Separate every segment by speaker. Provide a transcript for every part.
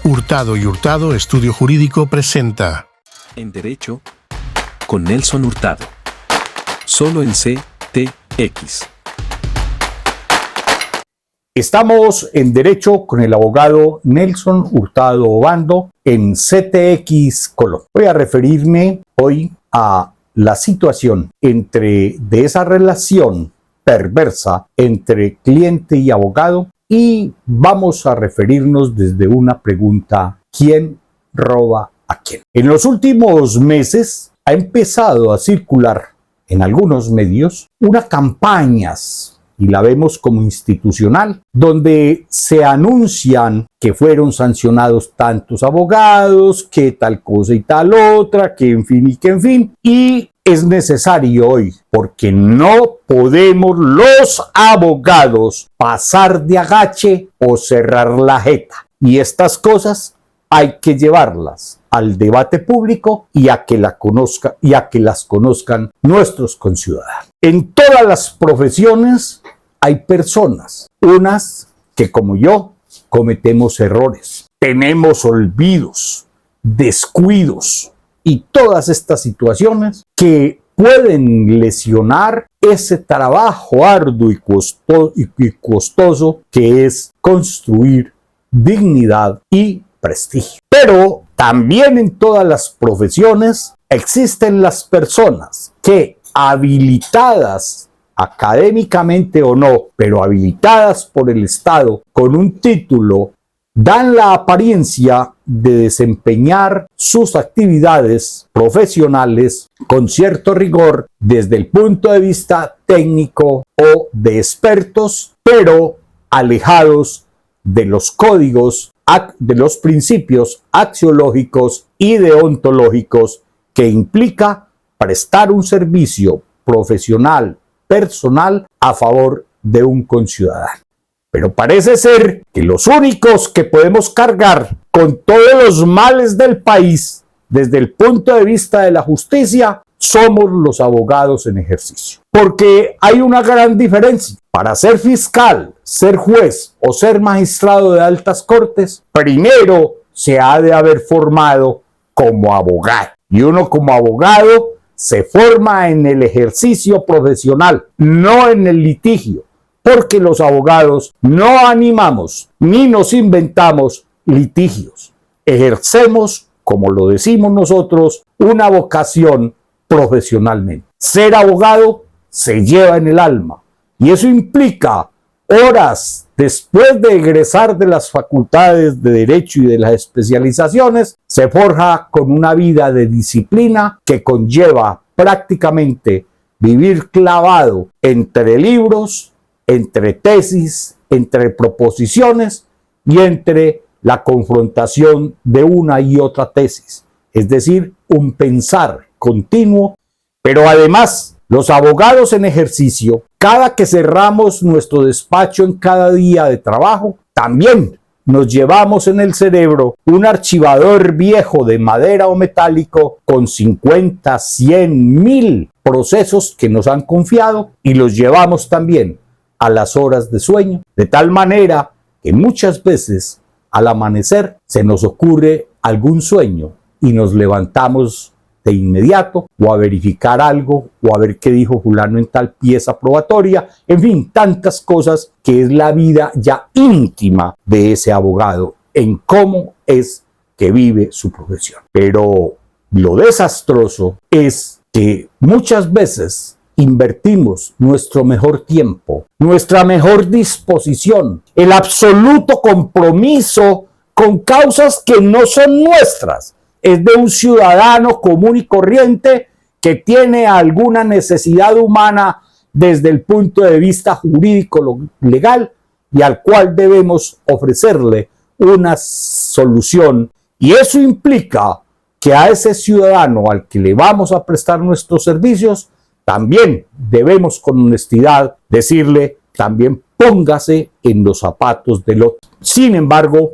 Speaker 1: Hurtado y Hurtado Estudio Jurídico presenta
Speaker 2: En Derecho, con Nelson Hurtado. Solo en CTX.
Speaker 3: Estamos en Derecho con el abogado Nelson Hurtado Obando en CTX Colombia. Voy a referirme hoy a la situación de esa relación perversa entre cliente y abogado, y vamos a referirnos desde una pregunta: ¿quién roba a quién? En los últimos meses ha empezado a circular en algunos medios unas campañas, y la vemos como institucional, donde se anuncian que fueron sancionados tantos abogados, que tal cosa y tal otra, que en fin, y es necesario hoy, porque no podemos los abogados pasar de agache o cerrar la jeta, y estas cosas hay que llevarlas al debate público y a que las conozcan nuestros conciudadanos. En todas las profesiones hay personas, unas que como yo cometemos errores, tenemos olvidos, descuidos y todas estas situaciones que pueden lesionar ese trabajo arduo y costoso que es construir dignidad y prestigio. Pero también en todas las profesiones existen las personas que, habilitadas académicamente o no, pero habilitadas por el Estado con un título, dan la apariencia de desempeñar sus actividades profesionales con cierto rigor desde el punto de vista técnico o de expertos, pero alejados de los códigos, de los principios axiológicos y deontológicos que implica prestar un servicio profesional, personal, a favor de un conciudadano. Pero parece ser que los únicos que podemos cargar con todos los males del país desde el punto de vista de la justicia somos los abogados en ejercicio. Porque hay una gran diferencia. Para ser fiscal, ser juez o ser magistrado de altas cortes, primero se ha de haber formado como abogado. Y uno como abogado se forma en el ejercicio profesional, no en el litigio. Porque los abogados no animamos ni nos inventamos litigios. Ejercemos, como lo decimos nosotros, una vocación profesionalmente. Ser abogado se lleva en el alma, y eso implica horas después de egresar de las facultades de Derecho y de las especializaciones. Se forja con una vida de disciplina que conlleva prácticamente vivir clavado entre libros, entre tesis, entre proposiciones y entre la confrontación de una y otra tesis. Es decir, un pensar continuo. Pero además, los abogados en ejercicio, cada que cerramos nuestro despacho en cada día de trabajo, también nos llevamos en el cerebro un archivador viejo de madera o metálico con 50, 100, 1000 procesos que nos han confiado, y los llevamos también a las horas de sueño, de tal manera que muchas veces al amanecer se nos ocurre algún sueño y nos levantamos de inmediato o a verificar algo o a ver qué dijo fulano en tal pieza probatoria. En fin, tantas cosas que es la vida ya íntima de ese abogado en cómo es que vive su profesión. Pero lo desastroso es que muchas veces invertimos nuestro mejor tiempo, nuestra mejor disposición, el absoluto compromiso con causas que no son nuestras. Es de un ciudadano común y corriente que tiene alguna necesidad humana desde el punto de vista jurídico legal, y al cual debemos ofrecerle una solución. Y eso implica que a ese ciudadano al que le vamos a prestar nuestros servicios también debemos con honestidad decirle: también póngase en los zapatos del otro. Sin embargo,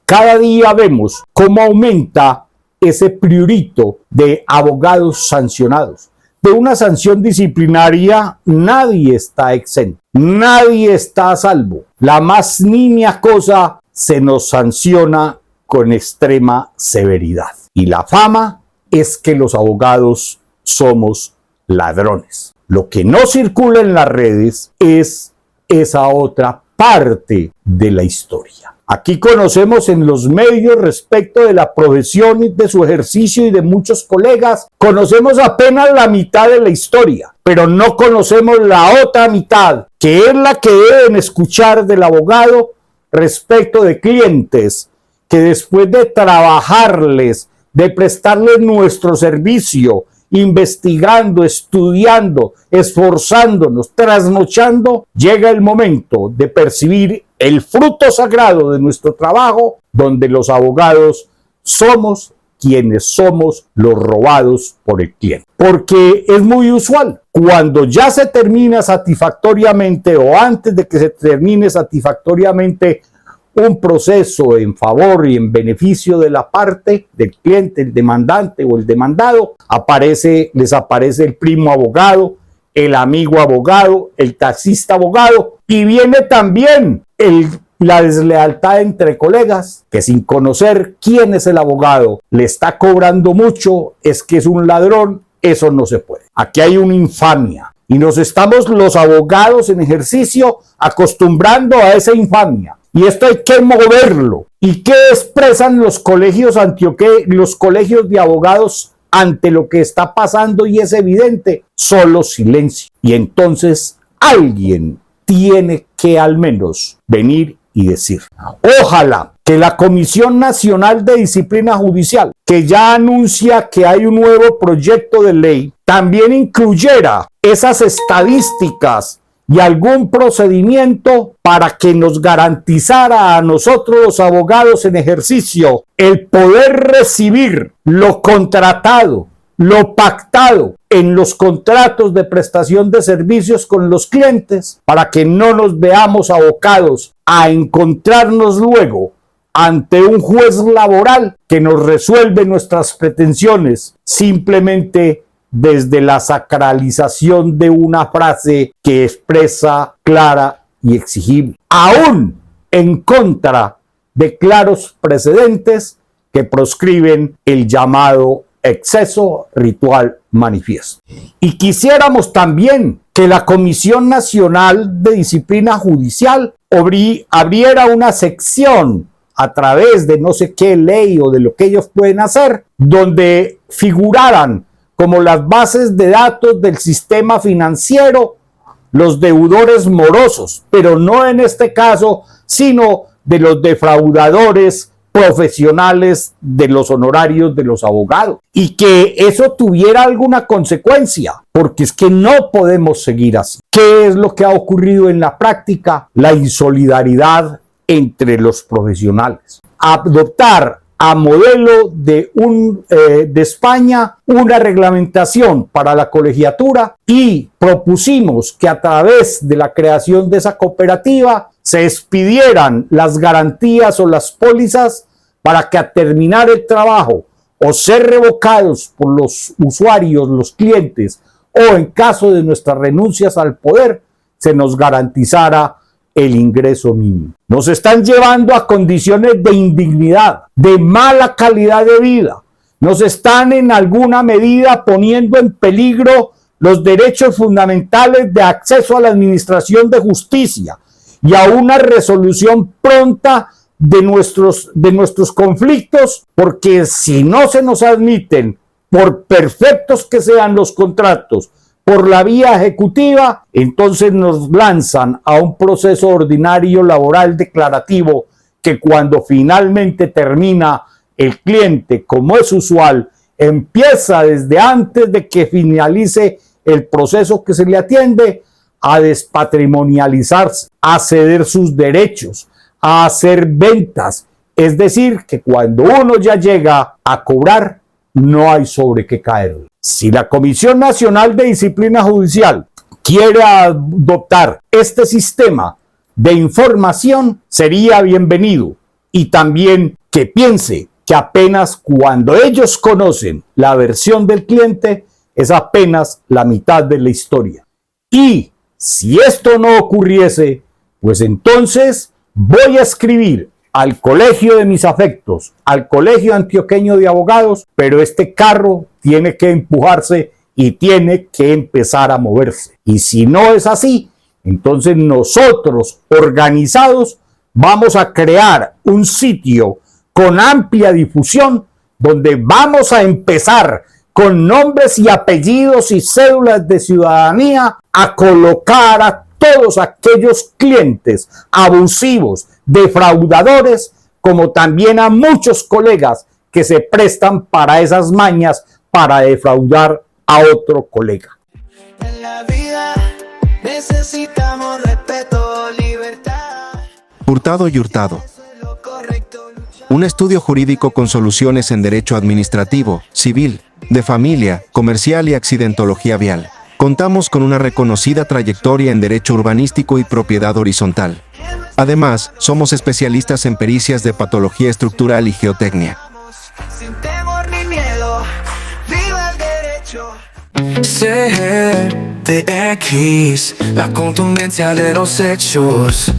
Speaker 3: cada día vemos cómo aumenta ese prurito de abogados sancionados. De una sanción disciplinaria nadie está exento, nadie está a salvo. La más nimia cosa se nos sanciona con extrema severidad. Y la fama es que los abogados somos ladrones. Lo que no circula en las redes es esa otra parte de la historia. Aquí conocemos en los medios respecto de la profesión y de su ejercicio y de muchos colegas, conocemos apenas la mitad de la historia, pero no conocemos la otra mitad, que es la que deben escuchar del abogado respecto de clientes que después de trabajarles, de prestarles nuestro servicio, investigando, estudiando, esforzándonos, trasnochando, llega el momento de percibir el fruto sagrado de nuestro trabajo, donde los abogados somos quienes somos los robados por el cliente. Porque es muy usual, cuando ya se termina satisfactoriamente o antes de que se termine satisfactoriamente un proceso en favor y en beneficio de la parte del cliente, el demandante o el demandado, les aparece el primo abogado, el amigo abogado, el taxista abogado, y viene también la deslealtad entre colegas, que sin conocer quién es el abogado le está cobrando mucho, es que es un ladrón. Eso no se puede. Aquí hay una infamia y nos estamos los abogados en ejercicio acostumbrando a esa infamia. Y esto hay que moverlo. ¿Y qué expresan los colegios los colegios de abogados ante lo que está pasando? Y es evidente, solo silencio. Y entonces alguien tiene que al menos venir y decir: ojalá que la Comisión Nacional de Disciplina Judicial, que ya anuncia que hay un nuevo proyecto de ley, también incluyera esas estadísticas y algún procedimiento para que nos garantizara a nosotros los abogados en ejercicio el poder recibir lo contratado, lo pactado en los contratos de prestación de servicios con los clientes, para que no nos veamos abocados a encontrarnos luego ante un juez laboral que nos resuelve nuestras pretensiones simplemente desde la sacralización de una frase que expresa clara y exigible, aún en contra de claros precedentes que proscriben el llamado exceso ritual manifiesto. Y quisiéramos también que la Comisión Nacional de Disciplina Judicial abriera una sección a través de no sé qué ley o de lo que ellos pueden hacer, donde figuraran como las bases de datos del sistema financiero los deudores morosos, pero no en este caso, sino de los defraudadores profesionales de los honorarios de los abogados, y que eso tuviera alguna consecuencia, porque es que no podemos seguir así. ¿Qué es lo que ha ocurrido en la práctica? La insolidaridad entre los profesionales. Adoptar a modelo de España una reglamentación para la colegiatura, y propusimos que a través de la creación de esa cooperativa se expidieran las garantías o las pólizas para que a terminar el trabajo o ser revocados por los usuarios, los clientes, o en caso de nuestras renuncias al poder, se nos garantizara el ingreso mínimo. Nos están llevando a condiciones de indignidad, de mala calidad de vida. Nos están en alguna medida poniendo en peligro los derechos fundamentales de acceso a la administración de justicia y a una resolución pronta de nuestros conflictos, porque si no se nos admiten, por perfectos que sean los contratos, por la vía ejecutiva, entonces nos lanzan a un proceso ordinario laboral declarativo que cuando finalmente termina el cliente, como es usual, empieza desde antes de que finalice el proceso que se le atiende a despatrimonializarse, a ceder sus derechos, a hacer ventas. Es decir, que cuando uno ya llega a cobrar, no hay sobre qué caer. Si la Comisión Nacional de Disciplina Judicial quiere adoptar este sistema de información, sería bienvenido. Y también que piense que apenas cuando ellos conocen la versión del cliente, es apenas la mitad de la historia. Y si esto no ocurriese, pues entonces voy a escribir al colegio de mis afectos, al colegio antioqueño de abogados, pero este carro tiene que empujarse y tiene que empezar a moverse. Y si no es así, entonces nosotros, organizados, vamos a crear un sitio con amplia difusión donde vamos a empezar con nombres y apellidos y cédulas de ciudadanía a colocar a todos aquellos clientes abusivos, defraudadores, como también a muchos colegas que se prestan para esas mañas para defraudar a otro colega.
Speaker 4: En la vida necesitamos respeto, libertad.
Speaker 5: Hurtado y Hurtado. Un estudio jurídico con soluciones en derecho administrativo, civil, de familia, comercial y accidentología vial. Contamos con una reconocida trayectoria en derecho urbanístico y propiedad horizontal. Además, somos especialistas en pericias de patología estructural y geotecnia.
Speaker 4: Sin temor ni miedo, viva el derecho.
Speaker 6: CTX, la contundencia de los hechos.